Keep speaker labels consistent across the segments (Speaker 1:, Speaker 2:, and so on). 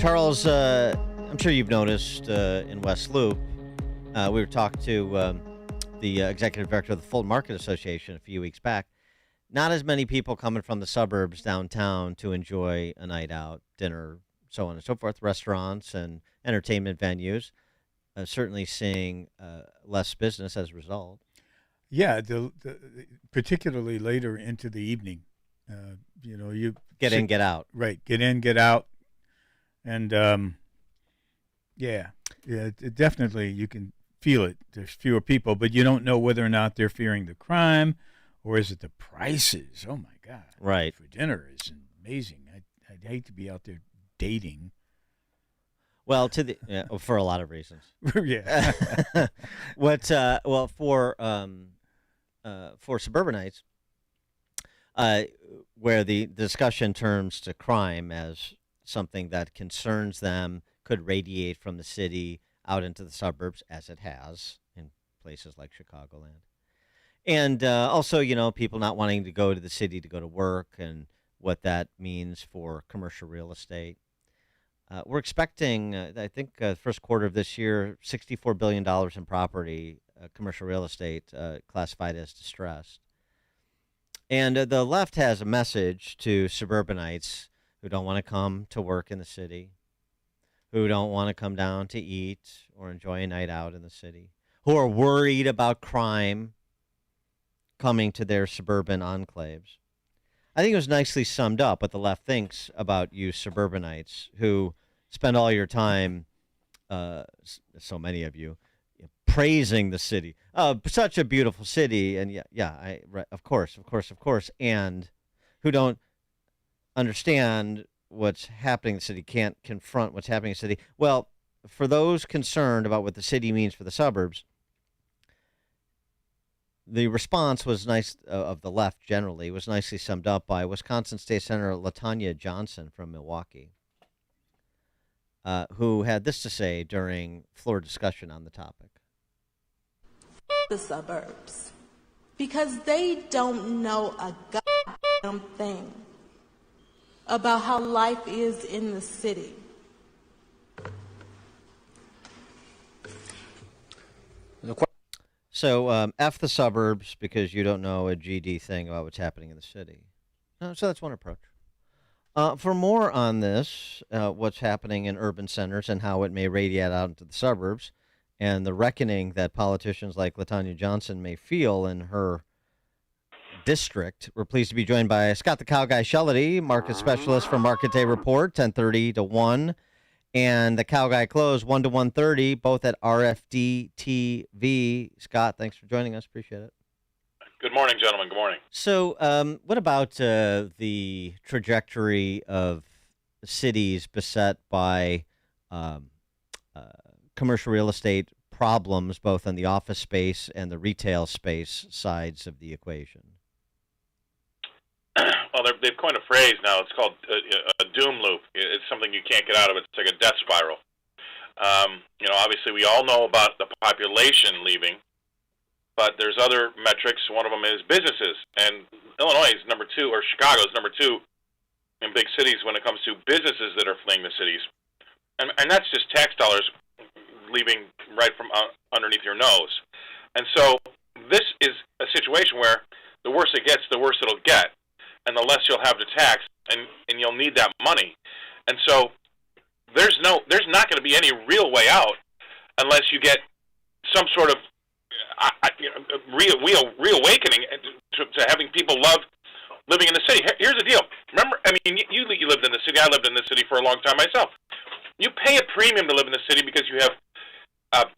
Speaker 1: Charles, I'm sure you've noticed in West Loop, we were talking to the executive director of the Fulton Market Association a few weeks back. Not as many people coming from the suburbs downtown to enjoy a night out, dinner, so on and so forth, restaurants and entertainment venues. Certainly seeing less business as a result.
Speaker 2: Yeah, particularly later into the evening. You
Speaker 1: get in, get out.
Speaker 2: Right, get in, get out. And, definitely you can feel it. There's fewer people, but you don't know whether or not they're fearing the crime or is it the prices. Oh, my God.
Speaker 1: Right.
Speaker 2: For dinner is amazing. I'd hate to be out there dating.
Speaker 1: Well, for a lot of reasons.
Speaker 2: Yeah.
Speaker 1: For suburbanites, where the discussion turns to crime as something that concerns them, could radiate from the city out into the suburbs, as it has in places like Chicagoland. And also, people not wanting to go to the city to go to work and what that means for commercial real estate. We're expecting, I think, first quarter of this year, $64 billion in property, commercial real estate, classified as distressed. And the left has a message to suburbanites who don't want to come to work in the city, who don't want to come down to eat or enjoy a night out in the city, who are worried about crime coming to their suburban enclaves. I think it was nicely summed up what the left thinks about you suburbanites who spend all your time, so many of you, praising the city. Such a beautiful city, and of course, and who don't understand what's happening in the city, can't confront what's happening in the city. Well, for those concerned about what the city means for the suburbs, the response was nice of the left generally, was nicely summed up by Wisconsin State Senator LaTanya Johnson from Milwaukee, who had this to say during floor discussion on the topic.
Speaker 3: The suburbs, because they don't know a goddamn thing about how life is in the city.
Speaker 1: So, F the suburbs because you don't know a GD thing about what's happening in the city. So that's one approach. For more on this, what's happening in urban centers and how it may radiate out into the suburbs, and the reckoning that politicians like LaTanya Johnson may feel in her district, we're pleased to be joined by Scott the Cow Guy Shellady, market specialist from Market Day Report, 10:30 to 1. And the Cow Guy Close, 1 to 1:30, both at RFD-TV. Scott, thanks for joining us. Appreciate it.
Speaker 4: Good morning, gentlemen. Good morning.
Speaker 1: So what about the trajectory of cities beset by commercial real estate problems, both in the office space and the retail space sides of the equation?
Speaker 4: Well, they've coined a phrase now. It's called a doom loop. It's something you can't get out of. It's like a death spiral. Obviously we all know about the population leaving, but there's other metrics. One of them is businesses. And Illinois is number 2, or Chicago is number 2 in big cities when it comes to businesses that are fleeing the cities. And that's just tax dollars leaving right from underneath your nose. And so this is a situation where the worse it gets, the worse it'll get. And the less you'll have to tax, and you'll need that money. And so there's not going to be any real way out unless you get some sort of reawakening to having people love living in the city. Here's the deal. Remember, you lived in the city. I lived in the city for a long time myself. You pay a premium to live in the city because you have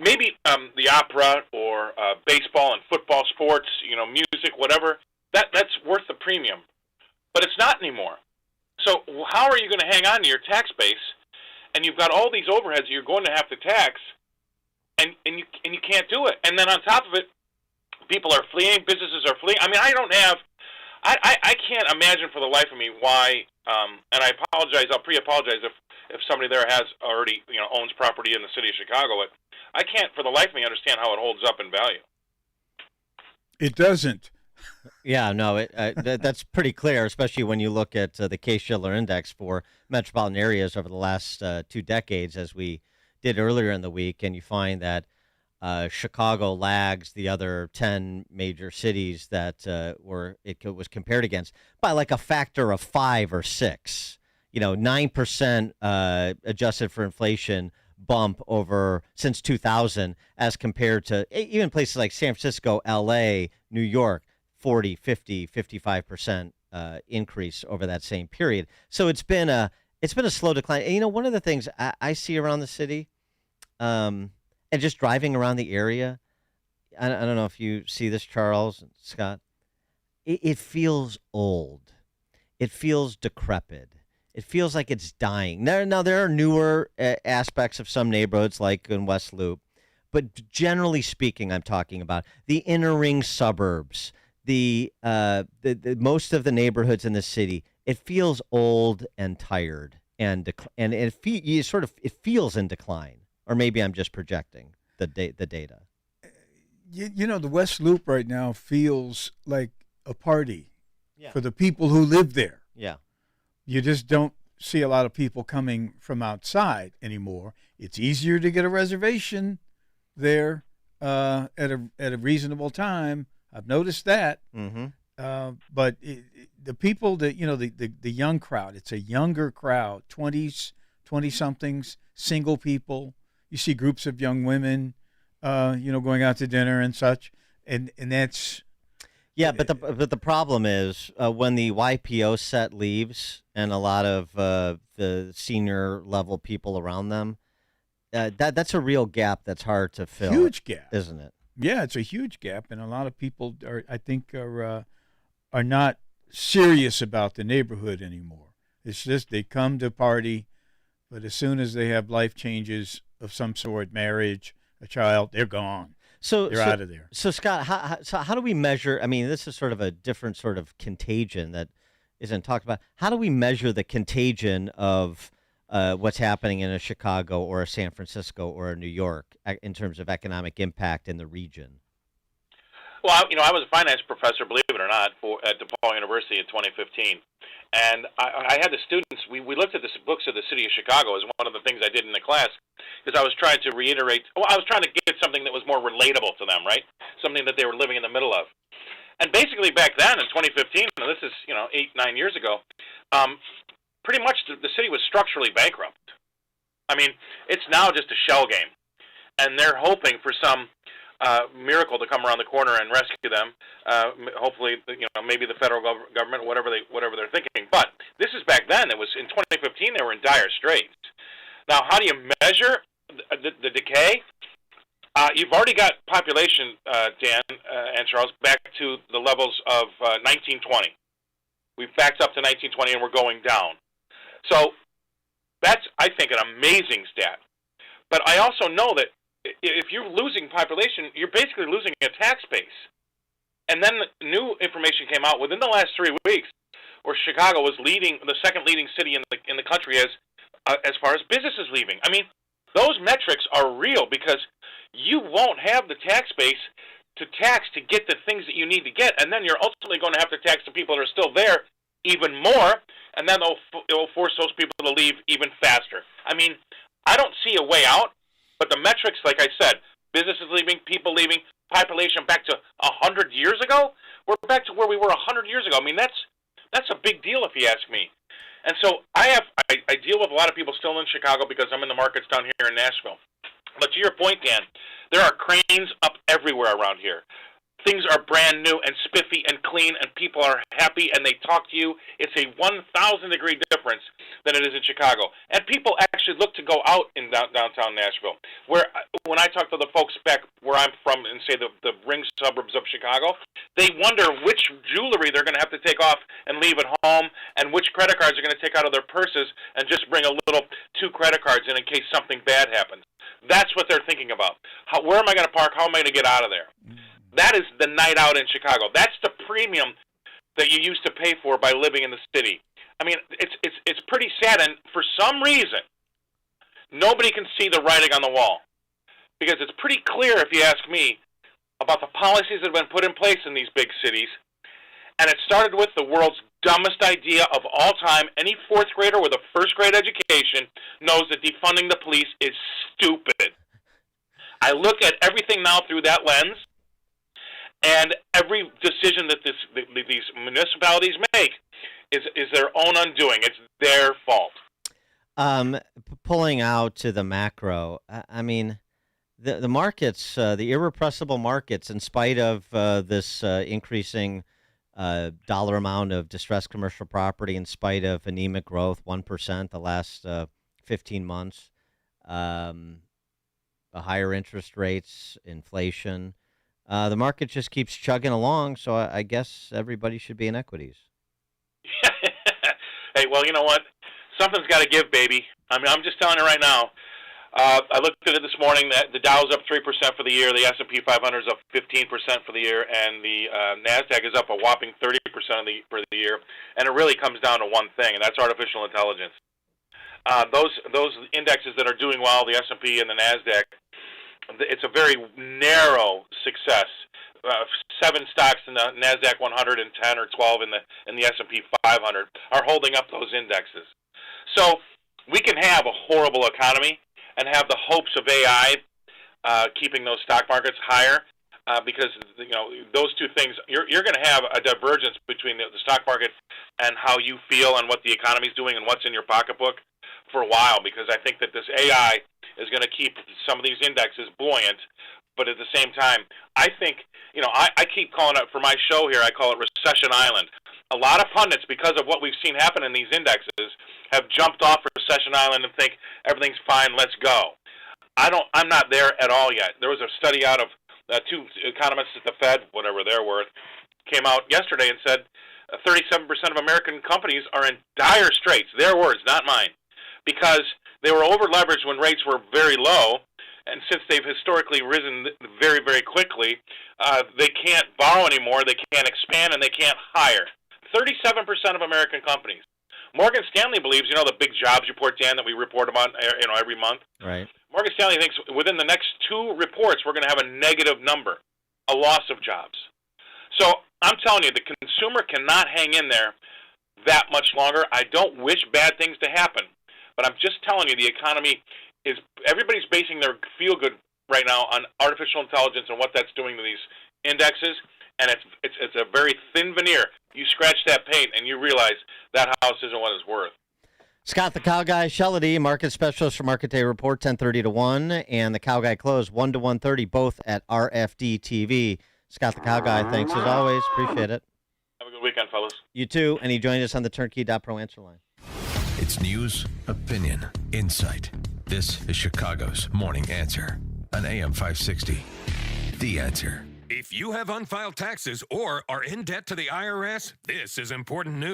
Speaker 4: maybe the opera or baseball and football, sports, music, whatever. That's worth the premium. But it's not anymore. So how are you going to hang on to your tax base? And you've got all these overheads you're going to have to tax, and you can't do it. And then on top of it, people are fleeing, businesses are fleeing. I can't imagine for the life of me why. And I apologize. I'll pre-apologize if somebody there has already owns property in the city of Chicago. I can't for the life of me understand how it holds up in value.
Speaker 2: It doesn't.
Speaker 1: Yeah, no, that's pretty clear, especially when you look at the Schiller index for metropolitan areas over the last 2 decades, as we did earlier in the week, and you find that Chicago lags the other 10 major cities that was compared against by like a factor of 5 or 6. 9% adjusted for inflation bump over since 2000, as compared to even places like San Francisco, L.A., New York. 40, 50, 55% increase over that same period. So it's been a slow decline. And, one of the things I see around the city, and just driving around the area, I don't know if you see this, Charles and Scott. It feels old. It feels decrepit. It feels like it's dying. Now there are newer aspects of some neighborhoods, like in West Loop, but generally speaking, I'm talking about the inner ring suburbs. The most of the neighborhoods in the city, it feels old and tired, and it feels in decline. Or maybe I'm just projecting the data.
Speaker 2: The West Loop right now feels like a party
Speaker 1: Yeah.
Speaker 2: for the people who live there.
Speaker 1: Yeah.
Speaker 2: You just don't see a lot of people coming from outside anymore. It's easier to get a reservation there at a reasonable time. I've noticed that.
Speaker 1: Mm-hmm.
Speaker 2: But the people that, the young crowd, it's a younger crowd, 20s, 20-somethings, single people. You see groups of young women, going out to dinner and such. And that's...
Speaker 1: Yeah, but the problem is when the YPO set leaves and a lot of the senior level people around them, that's a real gap that's hard to fill.
Speaker 2: Huge gap.
Speaker 1: Isn't it?
Speaker 2: Yeah, it's a huge gap, and a lot of people are not serious about the neighborhood anymore. It's just they come to party, but as soon as they have life changes of some sort, marriage, a child, they're gone. They're out of there.
Speaker 1: So Scott, how do we measure? I mean, this is sort of a different sort of contagion that isn't talked about. How do we measure the contagion of what's happening in a Chicago or a San Francisco or a New York in terms of economic impact in the region?
Speaker 4: Well, I was a finance professor, believe it or not, at DePaul University in 2015. And I had the students, we looked at the books of the city of Chicago as one of the things I did in the class, because I was trying to I was trying to get something that was more relatable to them, right? Something that they were living in the middle of. And basically back then in 2015, and this is, 8-9 years ago, pretty much the city was structurally bankrupt. I mean, it's now just a shell game. And they're hoping for some miracle to come around the corner and rescue them. Hopefully, maybe the federal government, whatever they're thinking. But this is back then. It was in 2015. They were in dire straits. Now, how do you measure the decay? You've already got population, Dan and Charles, back to the levels of 1920. We've backed up to 1920, and we're going down. So that's, I think, an amazing stat. But I also know that if you're losing population, you're basically losing a tax base. And then new information came out within the last 3 weeks, where Chicago was the second leading city in the country as far as businesses leaving. I mean, those metrics are real, because you won't have the tax base to tax to get the things that you need to get, and then you're ultimately going to have to tax the people that are still there even more, and then it'll force those people to leave even faster. I mean, I don't see a way out. But the metrics, like I said, businesses leaving, people leaving, population back to 100 years ago, we're back to where we were 100 years ago. I mean, that's a big deal if you ask me. And so I deal with a lot of people still in Chicago because I'm in the markets down here in Nashville. But to your point, Dan, there are cranes up everywhere around here. Things are brand new and spiffy and clean, and people are happy, and they talk to you. It's a 1,000-degree difference than it is in Chicago. And people actually look to go out in downtown Nashville. When I talk to the folks back where I'm from in, say, the ring suburbs of Chicago, they wonder which jewelry they're going to have to take off and leave at home, and which credit cards they're going to take out of their purses and just bring a little 2 credit cards in case something bad happens. That's what they're thinking about. Where am I going to park? How am I going to get out of there? That is the night out in Chicago. That's the premium that you used to pay for by living in the city. I mean, it's pretty sad, and for some reason, nobody can see the writing on the wall, because it's pretty clear, if you ask me, about the policies that have been put in place in these big cities And it started with the world's dumbest idea of all time. Any fourth grader with a first grade education knows that defunding the police is stupid. I look at everything now through that lens, and every decision that these municipalities make is their own undoing. It's their fault.
Speaker 1: Pulling out to the macro, I mean, the markets, the irrepressible markets, in spite of this increasing dollar amount of distressed commercial property, in spite of anemic growth, 1% the last 15 months, higher interest rates, inflation, the market just keeps chugging along. So I guess everybody should be in equities.
Speaker 4: Hey, well, you know what? Something's got to give, baby. I mean, I'm just telling you right now. I looked at it this morning. That the Dow's up 3% for the year. The S&P 500 is up 15% for the year, and the Nasdaq is up a whopping 30% for the year. And it really comes down to one thing, and that's artificial intelligence. Those indexes that are doing well, the S&P and the Nasdaq, it's a very narrow success. 7 stocks in the Nasdaq 100 and 10 or 12 in the S&P 500 are holding up those indexes. So we can have a horrible economy and have the hopes of AI keeping those stock markets higher, because those two things, you're going to have a divergence between the stock market and how you feel and what the economy is doing and what's in your pocketbook for a while, because I think that this AI is going to keep some of these indexes buoyant. But at the same time, I think, I keep calling it, for my show here, I call it Recession Island. A lot of pundits, because of what we've seen happen in these indexes, have jumped off Recession Island and think everything's fine, let's go. I'm not there at all yet. There was a study out of 2 economists at the Fed, whatever they're worth, came out yesterday and said 37% of American companies are in dire straits. Their words, not mine, because they were over-leveraged when rates were very low, and since they've historically risen very, very quickly, they can't borrow anymore, they can't expand, and they can't hire. 37% of American companies. Morgan Stanley believes, the big jobs report, Dan, that we report on, every month.
Speaker 1: Right.
Speaker 4: Morgan Stanley thinks within the next 2 reports, we're going to have a negative number, a loss of jobs. So I'm telling you, the consumer cannot hang in there that much longer. I don't wish bad things to happen, but I'm just telling you, the economy is, everybody's basing their feel-good right now on artificial intelligence and what that's doing to these indexes, and it's a very thin veneer. You scratch that paint and you realize that house isn't what it's worth.
Speaker 1: Guy Shellady, market specialist for Market Day Report, 10:30 to 1, and the Cow Guy close 1 to 1:30, both at RFD-TV. Scott the Cow Guy, thanks as always. Appreciate it.
Speaker 4: Have a good weekend, fellas.
Speaker 1: You too, and he joined us on the Turnkey.Pro answer line.
Speaker 5: It's news, opinion, insight. This is Chicago's Morning Answer on AM 560. The Answer.
Speaker 6: If you have unfiled taxes or are in debt to the IRS, this is important news.